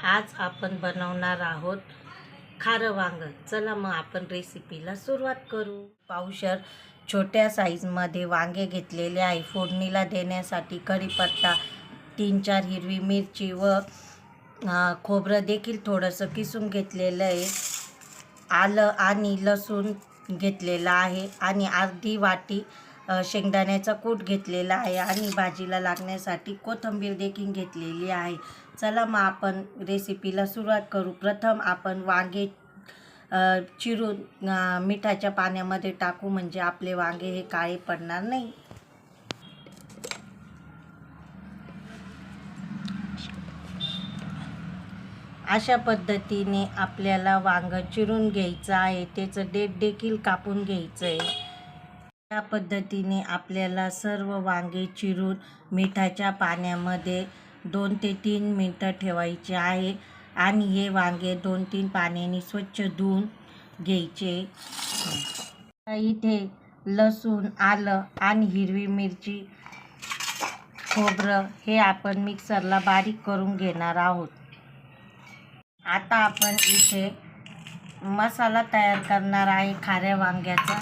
आज आपण बनवणार आहोत खारं वांगं. चला मग आपण रेसिपीला सुरुवात करू. पावशर छोट्या साईजमध्ये वांगे घेतलेले आहे. फोडणीला देण्यासाठी कढीपत्ता, 3-4 हिरवी मिरची व खोबरं देखील थोडंसं किसून घेतलेलं आहे. आलं आणि लसूण घेतलेला आहे आणि अर्धी वाटी शेंगदाण्याचा कूट घेतलेला आहे आणि भाजीला लागण्यासाठी कोथिंबीर देखील घेतलेली आहे. चला मग आपण रेसिपीला सुरुवात करू. प्रथम आपण वांगे चिरून मिठाच्या पाण्यामध्ये टाकू, म्हणजे आपले वांगे हे काळे पडणार नाही. अशा पद्धतीने आपल्याला वांगं चिरून घ्यायचं आहे. त्याचं देठ देखील कापून घ्यायचं आहे. या पद्धतीने आपल्याला सर्व वांगे चिरून मिठाच्या पाण्यामध्ये 2 ते 3 मिनटं ठेवायचे आहे आणि हे वांगे 2-3 पाण्याने स्वच्छ धुवून घ्यायचे. इथे लसूण, आलं आणि हिरवी मिरची, खोबरं हे आपण मिक्सरला बारीक करून घेणार आहोत. आता आपण इथे मसाला तयार करणार आहे खाऱ्या वांग्याचा.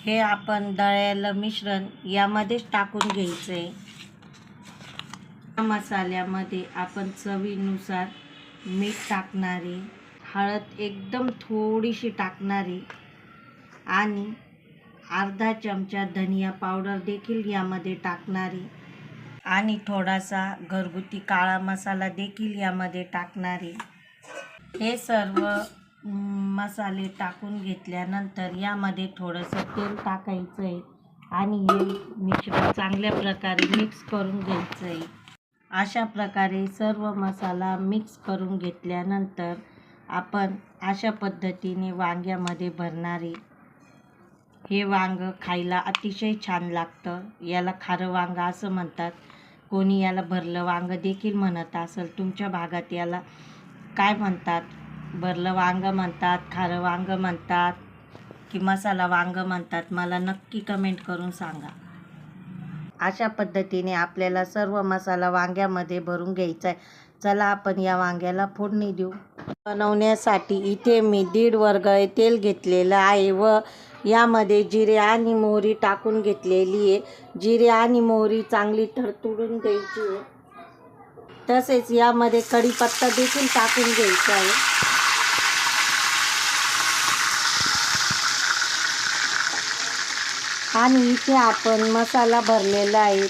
हे आपण दळलेलं मिश्रण यामध्येच टाकून घ्यायचं आहे. या मसाल्यामध्ये आपण चवीनुसार मीठ टाकणारे, हळद एकदम थोडीशी टाकणारी आणि अर्धा चमचा धनिया पावडर देखील यामध्ये टाकणारी आणि थोडासा घरगुती काळा मसाला देखील यामध्ये टाकणारे. हे सर्व मसाले टाकून घेतल्यानंतर यामध्ये थोडंसं तेल टाकायचं आहे आणि हे मिश्रण चांगल्या प्रकारे मिक्स करून घ्यायचं आहे. अशा प्रकारे सर्व मसाला मिक्स करून घेतल्यानंतर आपण अशा पद्धतीने वांग्यामध्ये भरणारे. हे वांगं खायला अतिशय छान लागतं. याला खारं वांगं असं म्हणतात. कोणी याला भरलं वांगं देखील म्हणत असेल. तुमच्या भागात याला काय म्हणतात? भरलं वांगं म्हणतात, खारं वांगं म्हणतात की मसाला वांगं म्हणतात? मला नक्की कमेंट करून सांगा. अशा पद्धतीने आपल्याला सर्व मसाला वांग्यामध्ये भरून घ्यायचा आहे. चला आपण या वांग्याला फोडणी देऊ. बनवण्यासाठी इथे मी 1.5 वरगळे तेल घेतलेलं आहे व यामध्ये जिरे आणि मोहरी टाकून घेतलेली आहे. जिरे आणि मोहरी चांगली तडतडून द्यायची आहे. तसेच यामध्ये कढीपत्ता देखील टाकून घ्यायचा आहे. आणि इथे आपण मसाला भरलेला आहे.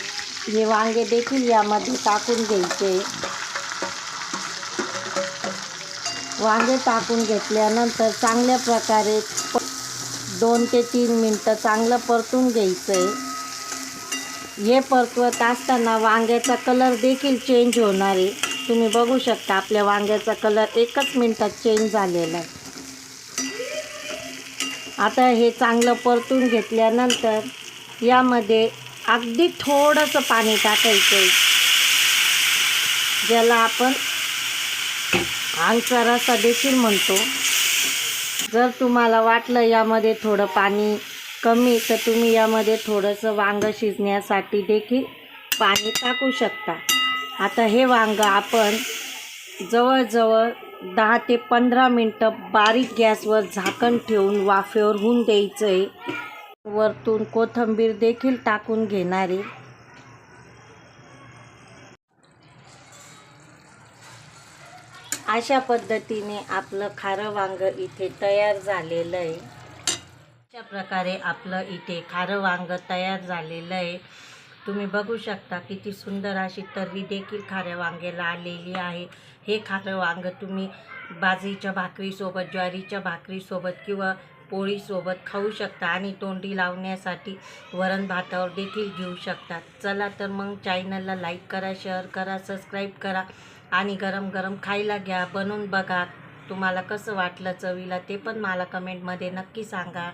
हे वांगे देखील यामध्ये टाकून घ्यायचे. वांगे टाकून घेतल्यानंतर चांगल्या प्रकारे 2 ते 3 मिनटं चांगलं परतून घ्यायचं आहे. हे परतवत असताना वांग्याचा कलर देखील चेंज होणार आहे. तुम्ही बघू शकता आपल्या वांग्याचा कलर 1 मिनिटात चेंज झालेला आहे. आता हे चांगलं परतून घेतल्यानंतर यामध्ये अगदी थोडंसं पाणी टाकायचं आहे, ज्याला आपण आंगचा रस्सा देखील म्हणतो. जर तुम्हाला वाटलं यामध्ये थोडं पाणी कमी, तर तुम्ही यामध्ये थोडंसं वांगं शिजण्यासाठी देखील पाणी टाकू शकता. आता हे वांगं आपण जवळजवळ 10 ते 15 मिनटं बारीक गॅसवर झाकण ठेवून वाफेवर होऊन द्यायचं आहे. वरतून कोथिंबीर देखील टाकून घेणारे. अशा पद्धतीने आपलं खारं वांगं इथे तयार झालेलं आहे. अशा प्रकारे आपलं इथे खारं वांगं तयार झालेलं आहे. तुम्ही बघू शकता किती सुंदर अशी तर्री देखील खाऱ्या वांग्याला आलेली आहे. हे खारं वांगं तुम्ही बाजरीच्या भाकरीसोबत, ज्वारीच्या भाकरीसोबत किंवा पोळीसोबत खाऊ शकता आणि तोंडी लावण्यासाठी वरण भातावर देखील घेऊ शकता. चला तर मग चॅनलला लाईक करा, शेअर करा, सबस्क्राईब करा आणि गरम गरम खायला घ्या. बनवून बघा. तुम्हाला कसं वाटलं चवीला ते पण मला कमेंटमध्ये नक्की सांगा.